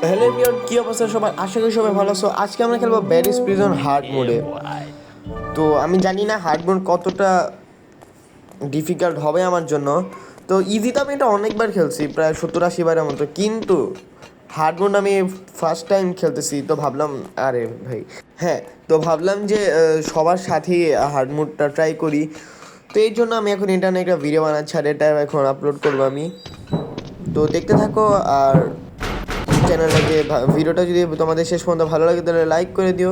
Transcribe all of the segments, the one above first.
Hello everyone, কি অবস্থা সবার? আশা করি সবাই ভালো আছো। আজকে আমরা খেলবো ব্যারিস প্রিজন হার্ড মোডে। তো আমি জানি না হার্ড মোড কতটা ডিফিকাল্ট হবে আমার জন্য। তো ইজিতে আমি এটা অনেকবার খেলছি, প্রায় 70-80 বারের মতো, কিন্তু হার্ড মোড আমি ফার্স্ট টাইম খেলতেছি। তো ভাবলাম, আরে ভাই, হ্যাঁ, তো ভাবলাম যে সবার সাথেই হার্ড মোডটা ট্রাই করি। তো এই জন্য আমি এখন ইন্টারনেটে একটা ভিডিও বানাচ্ছি আর এটা এখন আপলোড করবো আমি। তো দেখতে থাকো। আর চ্যানেলটাকে, ভিডিওটা যদি তোমাদের শেষ পর্যন্ত ভালো লাগে তাহলে লাইক করে দিও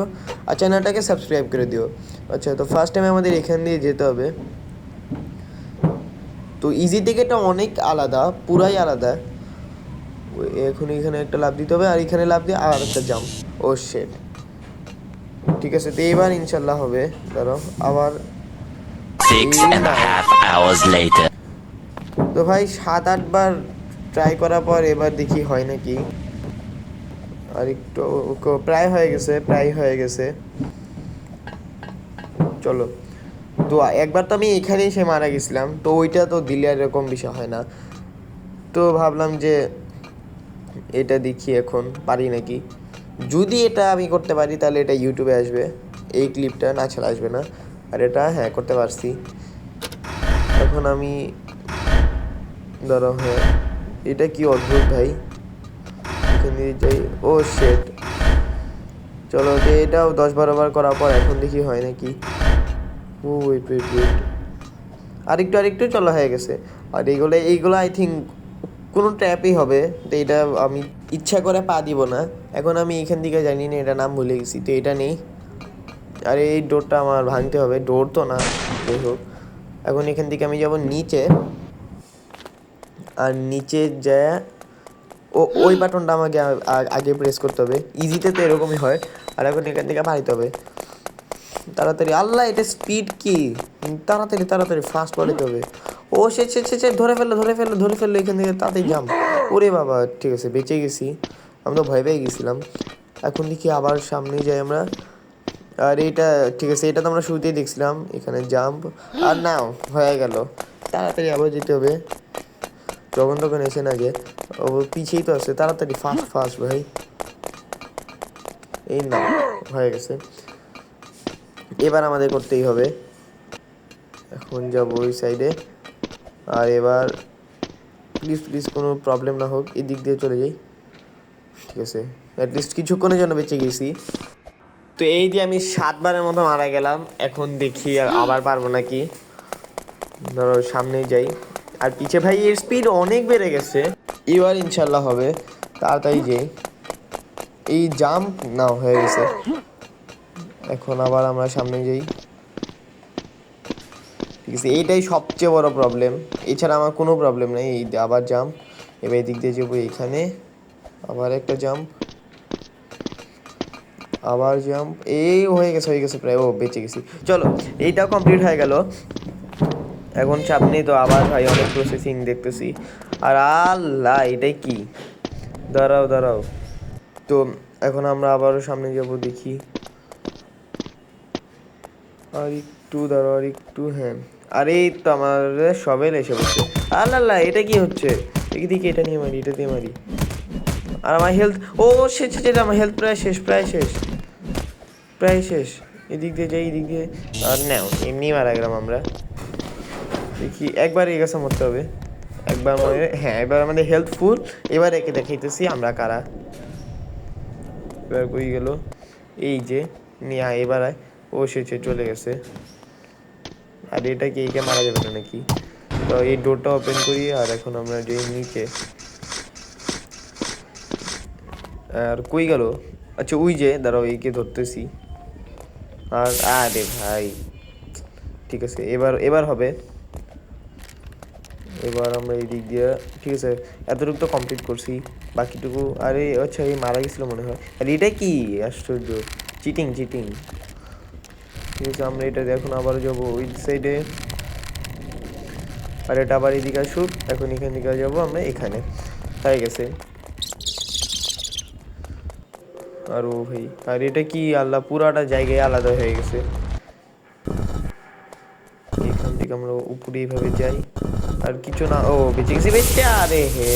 আর চ্যানেলটাকে সাবস্ক্রাইব করে দিও। আচ্ছা, তো ফার্স্ট টাইম আমাদের এখান দিয়ে যেতে হবে। তো ইজি থেকে এটা অনেক আলাদা, পুরাই আলাদা। এখন এখানে একটা লাফ দিতে হবে আর এখানে লাফ দিয়ে আর একটা জাম্প। ও শেট, ঠিক আছে, তো এবার ইনশাল্লাহ হবে। ধরো আবার 6.5 hours later. তো ভাই 7-8 বার ট্রাই করার পর এবার দেখি হয় নাকি। আর একটু প্রায় হয়ে গেছে, প্রায় হয়ে গেছে। চলো, তো একবার তো আমি এখানেই এসে মারা গেছিলাম, তো ওইটা তো দিলে আর এরকম বিষয় হয় না। তো ভাবলাম যে এটা দেখি এখন পারি নাকি। যদি এটা আমি করতে পারি তাহলে এটা ইউটিউবে আসবে, এই ক্লিপটা না ছাড়া আসবে না। আর এটা হ্যাঁ করতে পারছি। এখন আমি, ধরো, হ্যাঁ, এটা কি অদ্ভুত ভাই, এখানে যাই। ও শেট, চলো, তো এটাও 10-12 বার করার পর এখন দেখি হয় নাকি। ও ওয়েট ওয়েট ওয়েট, আরেকটু চলো, হয়ে গেছে। আর এইগুলো আই থিঙ্ক কোনো ট্র্যাপই হবে। তো এটা আমি ইচ্ছা করে পা দিব না। এখন আমি এখান থেকে জানি না, এটা নাম ভুলে গেছি, তো এটা নেই। আর এই ডোরটা আমার ভাঙতে হবে, ডোর তো না, যাই হোক। এখন এখান থেকে আমি যাব নিচে, আর নিচে যায় ওই বাটনটা আমাকে আগে প্রেস করতে হবে। ইজিতে তো এরকমই হয়। আর এখন এখান থেকে বাড়িতে হবে তাড়াতাড়ি। আল্লাহ, এটা স্পিড কি! তাড়াতাড়ি তাড়াতাড়ি ফাস্ট বাড়িতে হবে। ও সে ধরে ফেললো এখান থেকে, তাড়াতাড়ি জাম্প। ওরে বাবা, ঠিক আছে, বেঁচে গেছি। আমি তো ভয় পেয়ে গেছিলাম। এখন দেখি আবার সামনে যাই আমরা। আর এইটা ঠিক আছে, এটা তো আমরা শুরুতেই দেখছিলাম। এখানে জাম্প, আর নাও হয়ে গেল। তাড়াতাড়ি আবার যেতে হবে, যখন তখন এসে না যে। ও পিছিয়েই তো আছে, তাড়াতাড়ি ফাস্ট ফাস্ট ভাই। এই না, হয়ে গেছে। এবার আমাদের করতেই হবে। এখন যাবো ওই সাইডে। আর এবার প্লিজ প্লিজ কোনো প্রবলেম না হোক, এদিক দিয়ে চলে যাই। ঠিক আছে, অ্যাটলিস্ট কিছুক্ষণের জন্য বেঁচে গেছি। তো এই দিয়ে আমি 7 বারের মতো মারা গেলাম। এখন দেখি আবার পারবো নাকি। ধরো সামনেই যাই। আর পিছে ভাই এর স্পিড অনেক বেড়ে গেছে। এবার ইনশাল্লাহ হবে, তাড়াতাড়ি যাই। এই জাম্প নাও হয়ে গেছে। এখন আবার আমরা সামনে যাই। ঠিক আছে, এইটাই সবচেয়ে বড় প্রবলেম, এছাড়া আমার কোনো প্রবলেম নেই। এই আবার জাম্প, এবার এদিক দিয়ে যাবো, এইখানে আবার একটা জাম্প, আবার জাম্প। এই হয়ে গেছে প্রায়। ও বেঁচে গেছি, চলো, এইটাও কমপ্লিট হয়ে গেল। এখন চাপ নেই তো, আবার ভাই অনেক প্রসেসিং দেখতেছি। আর আল্লাহ, এটাই কি! দাঁড়াও। তো এখন আমরা আবারও সামনে যাব, দেখি। আর একটু দাঁড়াও, আর একটু, হ্যাঁ। আরে এই তো আমার সবাই এসে বসছে। আল্লাহ, এটা কি হচ্ছে! এদিকে এটা নিয়ে মারি, এটা দিয়ে মারি। আর আমার হেলথ, ও সে আমার হেলথ প্রায় শেষ। এদিক দিয়ে যাই, এদিক দিয়ে। আর নাও, এমনি মারা গেলাম আমরা। দেখি, একবার এই গাছে মরতে হবে। একবার মরে, হ্যাঁ, এবার আমাদের হেলথ ফুল। এবার একে দেখাইতেছি আমরা কারা। এবার কই গেল? এই যে, নিয়ে আয়, এবার আয়। ও সে চলে গেছে। আর এটা কি, একে মারা যাবে না নাকি? তো এই ডোরটা ওপেন করি। আর এখন আমরা যে নিচে, আর কই গেল? আচ্ছা, ওই যে, দাঁড়াও, এইকে ধরতেছি। আর আরে ভাই, ঠিক আছে, এবার হবে। এবার আমরা এই দিক দিয়ে, ঠিক আছে, এতটুকু তো কমপ্লিট করছি। বাকিটুকু, আরে আচ্ছা, এই মারা গেছিলো মনে হয়। আর এটা কি আশ্চর্য! চিটিং! ঠিক আছে, আমরা এটা এখন আবার যাবো ওই সাইডে। আর এটা আবার এদিকে আসুক। এখন এখান থেকে যাবো আমরা এখানে। হয়ে গেছে। আর ও ভাই, আর এটা কি! আল্লাহ, পুরাটা জায়গায় আলাদা হয়ে গেছে। এখান থেকে আমরা উপরে এইভাবে যাই। আর কিছু না, ও বেঁচে গেছি, আরে হে,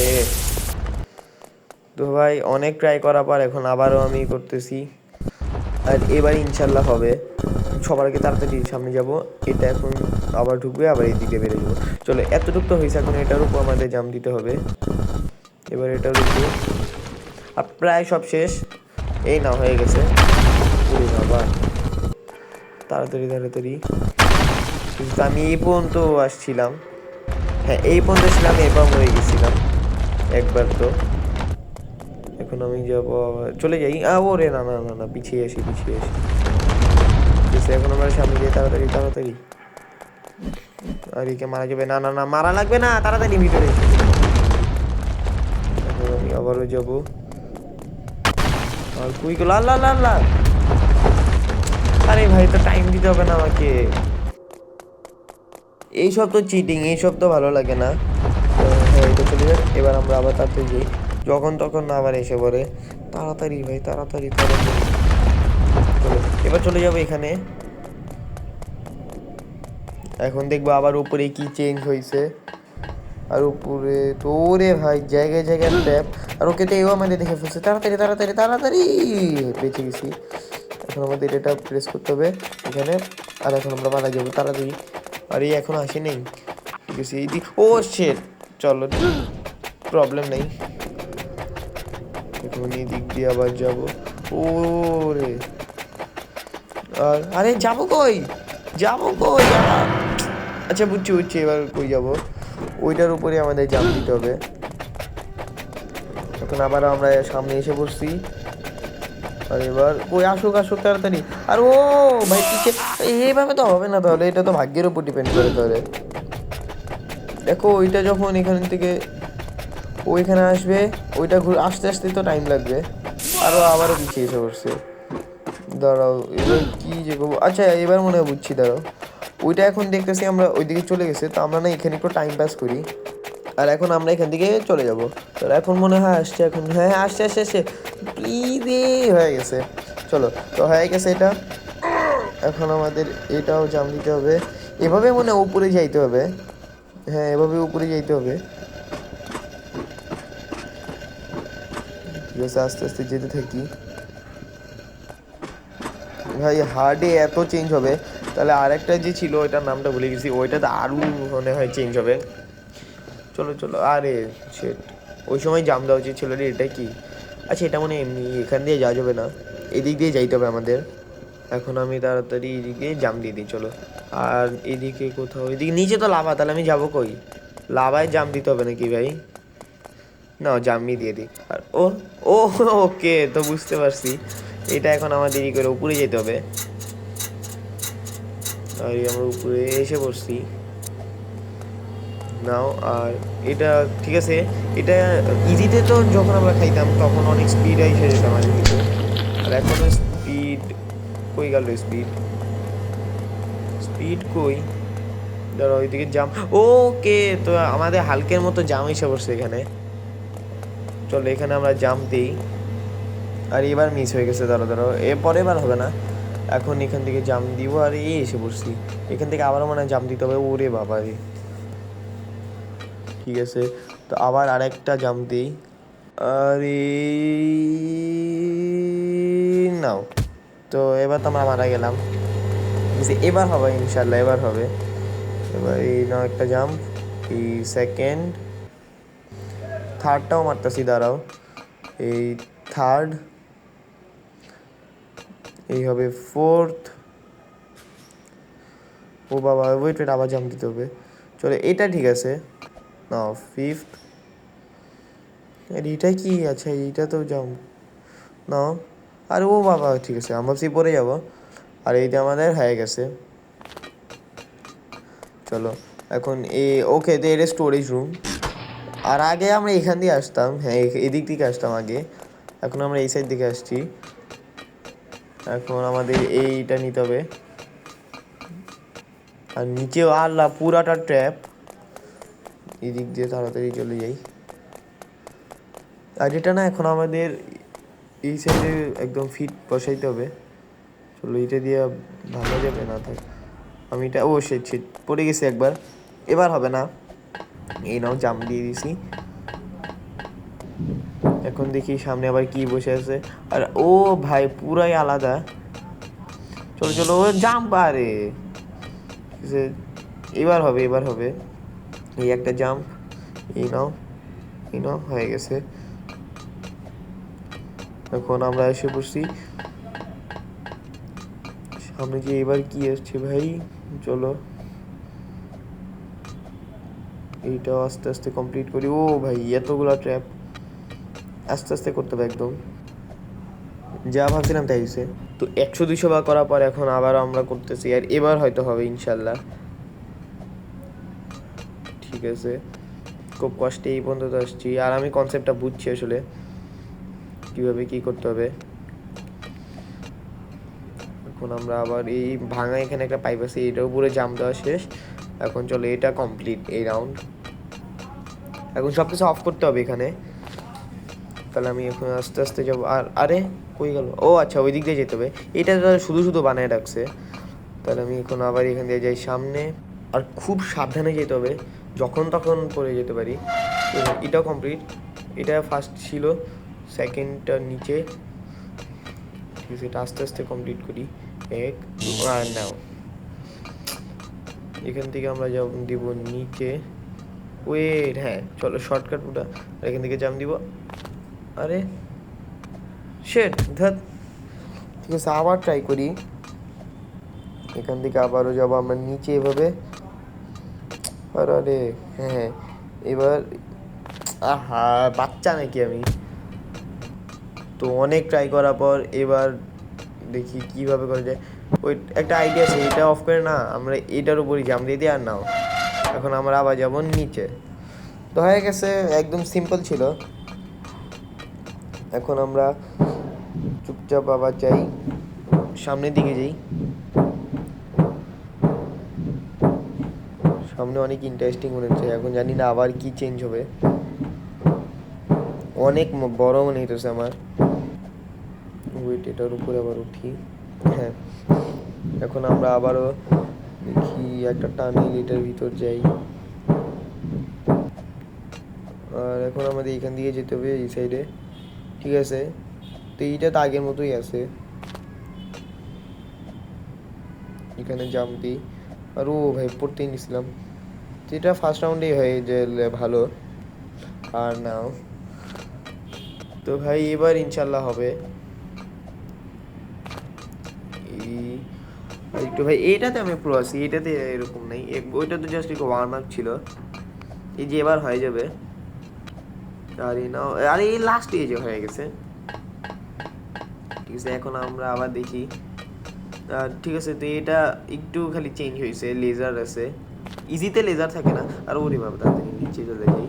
তো ভাই অনেক ট্রাই করার পর এখন আবারও আমি করতেছি, আর এবার ইনশাল্লাহ হবে। সবার আগে তাড়াতাড়ি সামনে যাব, এটা এখন আবার ঢুকবে, আবার এইদিকে বেড়ে যাবো। চলো এতটুকু তো হয়েছে, এখন এটার উপর আমাদের জাম দিতে হবে। এবার এটার উপর আর প্রায় সব শেষ। এই না হয়ে গেছে। ওরে বাবা, তাড়াতাড়ি তাড়াতাড়ি। কিন্তু আমি এই পর্যন্ত আসছিলাম, হ্যাঁ এই পর্যন্ত ছিলাম, এবার মরে গেছিলাম একবার তো। এখন আমি যাবো চলে যাই, ওরে না না না না, পিছিয়ে আসি পিছিয়ে আসি। এখন আমরা সামনে যাই, তাড়াতাড়ি তাড়াতাড়ি। আর একে মারা যাবে না, না না মারা লাগবে না, তাড়াতাড়ি ভিতরে। এখন আমি আবারও যাবো, আর কুই গেল, আল্লাহ আল্লাহ আল্লাহ। আরে ভাই তো টাইম দিতে হবে না আমাকে, এইসব তো চিটিং, এইসব তো ভালো লাগে না। হ্যাঁ এটা চলে যাক, এবার আমরা আবার তাড়াতাড়ি যাই, যখন তখন না আবার এসে পড়ে। তাড়াতাড়ি ভাই তাড়াতাড়ি তাড়াতাড়ি। চলো এবার চলে যাবো এখানে। এখন দেখবো আবার উপরে কি চেঞ্জ হয়েছে। আর উপরে তো ওরে ভাই জায়গায় জায়গায় ট্যাপ, আর ওকে তো এও আমাদের দেখে ফেলছে। তাড়াতাড়ি তাড়াতাড়ি তাড়াতাড়ি, বেঁচে গেছি। এখন আমাদের এটা প্রেস করতে হবে এখানে, আর এখন আমরা মারা যাবো তাড়াতাড়ি। আর এই এখন আসে নেই, ঠিক আছে এই দিক, ও শেট। চলো প্রবলেম নেই, এখন এই দিক দিয়ে আবার যাবো। ওরে আর আরে যাবো কই, যাবো কই। আচ্ছা বুঝছি বুঝছি, এবার কই যাবো, ওইটার উপরে আমাদের জাম দিতে হবে। এখন আবার আমরা সামনে এসে পড়ছি, আর এবার ওই আসুক আসুক তাড়াতাড়ি। আর ও ভাই পিছে, এইভাবে তো হবে না, তাহলে এটা তো ভাগ্যের উপর ডিপেন্ড করে। তাহলে দেখো ওইটা যখন এখান থেকে ওইখানে আসবে, ওইটা ঘুরে আস্তে আস্তে তো টাইম লাগবে। আবারও পিছিয়ে এসে পড়ছে। দাঁড়াও এবার কি যে করবো, আচ্ছা এবার মনে হয় বুঝছি, দাঁড়াও ওইটা এখন দেখতেছি আমরা ওইদিকে চলে গেছে, তো আমরা না এখানে একটু টাইম পাস করি, আর এখন আমরা এখান থেকে চলে যাবো। তো এখন মনে হয় আসছে, এখন হ্যাঁ হ্যাঁ আসছে আসছে আসছে, প্লিজে হয়ে গেছে। চলো তো হয়ে গেছে এটা, এখন আমাদের এটাও জাম দিতে হবে। এভাবে মনে হয় উপরে যাইতে হবে, হ্যাঁ এভাবে উপরে যাইতে হবে। ঠিক আছে আস্তে আস্তে যেতে থাকি। ভাই হার্ডে এত চেঞ্জ হবে, তাহলে আরেকটা যে ছিল ওইটার নামটা ভুলে গেছি, ওইটাতে আরও মনে হয় চেঞ্জ হবে। চলো চলো, আরে সেট ওই সময় জাম দেওয়া উচিত ছিল রে, এটা কি? আচ্ছা এটা মনে এমনি এখান দিয়ে যাওয়া যাবে না, এদিক দিয়ে যাইতে হবে আমাদের। এখন আমি তাড়াতাড়ি এদিকে জাম দিয়ে দিই চলো। আর এদিকে কোথাও, এদিকে নিচে তো লাভা, তাহলে আমি যাবো কই? লাভায় জাম দিতে হবে নাকি ভাই? না জামই দিয়ে দিই। আর ও ও ওকে, তো বুঝতে পারছি, এটা এখন আমার দেরি করে উপরে যেতে হবে। আর আমরা উপরে এসে পড়ছি নাও। আর এটা ঠিক আছে, এটা ইজিতে তো যখন আমরা খাইতাম তখন অনেক স্পিড এসে যেতাম আগে কিন্তু, আর এখন স্পিড কই গেল, স্পিড স্পিড কই? ধরো ওইদিকে জাম, ওকে তো আমাদের হালকের মতো জাম এসে পড়ছে এখানে। চলো এখানে আমরা জাম দিই, আর এবার মিস হয়ে গেছে, ধরো ধরো পরের বার হবে না। এখন এখান থেকে জাম দিব, আর এসে পড়ছি এখান থেকে আবারও মানে জাম দিতে হবে। ওরে বাবা রে, ঠিক আছে তো আবার আরেকটা জাম দিই। আরে নাও, তো এবার তো আমরা মারা গেলাম, এবার হবে ইনশাল্লাহ, এবার হবে। এবার এই নাও একটা জাম্প, এই সেকেন্ড, থার্ডটাও মারতেছি, দাঁড়াও এই থার্ড, এই হবে ফোর্থ। ও বাবা ওয়েট ওয়েট, আবার জাম্প দিতে হবে। চলো এটা ঠিক আছে, না ফিফথ। আর এইটা কি? আচ্ছা এইটা তো জাম্প না, আর ও বাবা ঠিক আছে, আমরা সে পরে যাবো। আর এইটা আমাদের হয়ে গেছে। চলো এখন ওকে, তো এটা স্টোরেজ রুম, আর আগে আমরা এখান দিয়ে আসতাম, হ্যাঁ এদিক থেকে আসতাম আগে, এখন আমরা এই সাইড দিকে আসছি। এখন আমাদের এইটা নিতে হবে, আর নিচেও আল্লাহ পুরাটা ট্র্যাপ, এদিক দিয়ে তাড়াতাড়ি চলে যাই। আর এটা না এখন আমাদের এই সাইডে একদম ফিট বসাইতে হবে। চলো এটা দিয়ে ভালো যাবে না, থাক আমি এটা, ও সে পড়ে গেছি একবার, এবার হবে না। এই নাও জাম দিয়ে দিছি, এখন দেখি সামনে আবার কি বসে আছে। আর ও ভাই পুরাই আলাদা। চলো চলো জাম্প, আরে এবার হবে এবার হবে। এই একটা জাম্প, এই নাও এই নাও, হয়ে গেছে। এখন আমরা এসে বসছি সামনে, যে এবার কি আসছে ভাই। চলো এইটাও আস্তে আস্তে কমপ্লিট করি। ও ভাই এতগুলা ট্র্যাপ, আস্তে আস্তে করতে হবে একদম। যা ভাবছিলাম তাই হয়েছে। তো 100-200 বার করার পর এখন আবার আমরা করতেছি, আর এবার হয়তো হবে ইনশাল্লাহ। ঠিক আছে, খুব কষ্টে এই পর্যন্ত আসছি, আর আমি কনসেপ্টটা বুঝছি আসলে কীভাবে কী করতে হবে। এখন আমরা আবার এই ভাঙা এখানে একটা পাইপ আছে, এটার উপরে জাম্প দেওয়া শেষ। এখন চলো এটা কমপ্লিট এই রাউন্ড। এখন সব কিছু অফ করতে হবে এখানে। তাহলে আমি এখন আস্তে আস্তে যাবো। আর আরে কই গেল? ও আচ্ছা, ওই দিক দিয়ে যেতে হবে। এটা শুধু শুধু বানায় রাখছে। তাহলে আমি এখন আবার এখান দিয়ে যাই সামনে। আর খুব সাবধানে যেতে হবে, যখন তখন পড়ে যেতে পারি। এটাও কমপ্লিট, এটা ফার্স্ট ছিল, সেকেন্ডটা নিচে। ঠিক আছে, এটা আস্তে আস্তে কমপ্লিট করি। এক আর নাও, এখান থেকে আমরা যাব দিব নিচে। ওয়েট, হ্যাঁ চলো শর্টকাট ওটা, এখান থেকে জাম দিব। আরে শেট ধ্যাত। ঠিক আছে, আবার ট্রাই করি। এখান থেকে আবারও যাবো আমরা নিচে এভাবে। আর আরে হ্যাঁ হ্যাঁ, এবার আহা বাচ্চা নাকি আমি। তো অনেক ট্রাই করার পর এবার দেখি কিভাবে করা যায়। ওই একটা আইডিয়া আছে, এটা অফ করে না আমরা এটার উপরই জাম দিয়ে দিই। আর নাও, এখন আমরা আবার যাব নিচে। তো হয়ে গেছে, একদম সিম্পল ছিল। এখন আমরা চুপচাপ আবার যাই, সামনের দিকে যাই। সামনে অনেক ইন্টারেস্টিং মনে হচ্ছে, এখন জানি না আবার কি চেঞ্জ হবে। অনেক বড় মনে হইতেছে আমার। ওয়েট, এটার উপরে আবার উঠি। হ্যাঁ, এখন আমরা আবারও দেখি একটা টানেল, এটার ভিতর যাই। আর এখন আমাদের এখান দিয়ে যেতে হবে এই সাইডে। ঠিক আছে, তো এইটা তো আগের মতোই আছে। এখানে জাম্প দিই। আর ও ভাই পড়তেই নিছিলাম, যেটা ফার্স্ট রাউন্ডেই হয়ে গেলে ভালো। আর নাও, তো ভাই এবার ইনশাল্লাহ হবে। একটু ভাই এইটাতে আমি প্রো আছি, এটাতে এরকম নেই। ওইটা তো জাস্ট একটু ওয়ার্ম আপ ছিল। এই যে এবার হয়ে যাবে। আর এই নাও, আর এই লাস্ট এই যে হয়ে গেছে। ঠিক আছে, এখন আমরা আবার দেখি। ঠিক আছে, তো এটা একটু খালি চেঞ্জ হয়েছে, লেজার আছে। ইজিতে লেজার থাকে না। আর ওরে বাবা, তাড়াতাড়ি নিচে চলে যাই।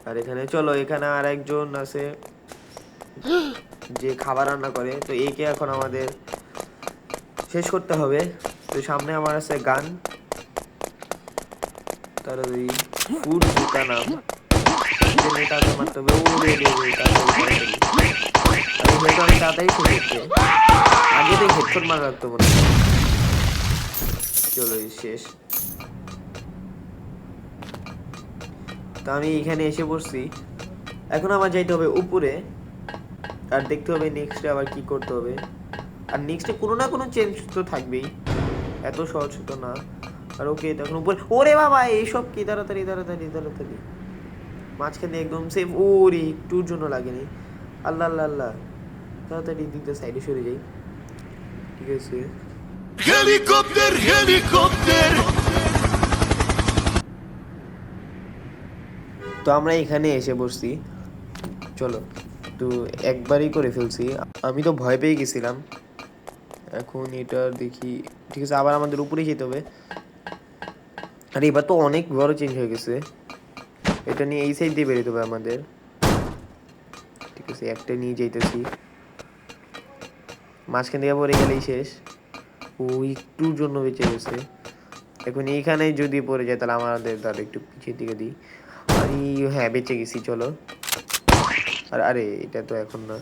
আর এখানে চলো, এখানে আর একজন আছে যে খাবার রান্না করে, তো একে এখন আমাদের শেষ করতে হবে। তো সামনে আমার আছে গান, তাড়াতাড়ি ফুড জুতা নাম, তাড়াতাড়ি মারতে হবে। ও রে রে রে, তাড়াতাড়ি আমি তাড়াতাড়ি শেষ হচ্ছে। আগে তো হেডফোন মারা রাখতো মনে হয়। চলো শেষ। তো আমি এখানে এসে পড়ছি, এখন আমার যাইতে হবে উপরে। আর দেখতে হবে নেক্সটে আবার কি করতে হবে। আর নেক্সটে কোনো না কোনো চেঞ্জ তো থাকবেই, এত সহজ তো না। আর ওকে তখন উপরে, ওরে বাবা এইসব কি, তাড়াতাড়ি তাড়াতাড়ি তাড়াতাড়ি মাঝখানে একদম সেফ। ওরে একটুর জন্য লাগেনি। আল্লাহ আল্লাহ আল্লাহ, তাড়াতাড়ি দিকটা সাইডে সরে যাই। ঠিক আছে, হেলিকপ্টার হেলিকপ্টার। তো আমরা এখানে এসে বসছি, চলো তো একবারই করে ফেলছি। আমি তো ভয় পেয়ে গেছিলাম। এখন এটা দেখি। ঠিক আছে, আবার আমাদের উপরেই যেতে হবে। আর এবার তো অনেক বড় চেঞ্জ হয়ে গেছে। এটা নিয়ে এই সাইড দিয়ে বেরোতে হবে আমাদের। ঠিক আছে, একটা নিয়ে যাইতেছি, মাঝখান দিয়ে পড়ে গেলেই শেষ। ও একটুর জন্য বেঁচে গেছে। এখন এইখানে যদি পড়ে যায় তাহলে আমাদের তাহলে একটু পিছিয়ে দিকে দিই। আর হ্যাঁ, বেঁচে গেছি, চলো। আর আরে এটা তো এখন না,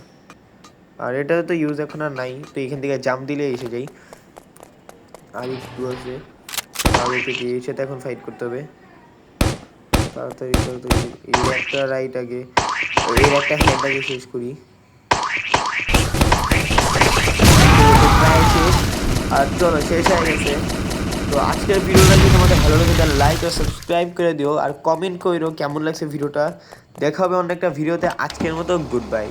আর এটা তো ইউজ এখন আর নাই। তো এখান থেকে জাম্প দিলে এসে যাই। আর একটু আছে, আর ওকে এর সাথে এখন ফাইট করতে হবে। তাড়াতাড়ি তাড়াতাড়ি এই একটা রাইট আগে, এর একটা হেড আগে শেষ করি। প্রায় শেষ। আর চলো, শেষ হয়ে গেছে। তো আজকের ভিডিওটা যদি তোমাদের ভালো লাগে তাহলে লাইক আর সাবস্ক্রাইব করে দিও, আর কমেন্ট করো কেমন লাগছে ভিডিওটা। দেখা হবে অন্য একটা ভিডিওতে। আজকের মতো গুড বাই।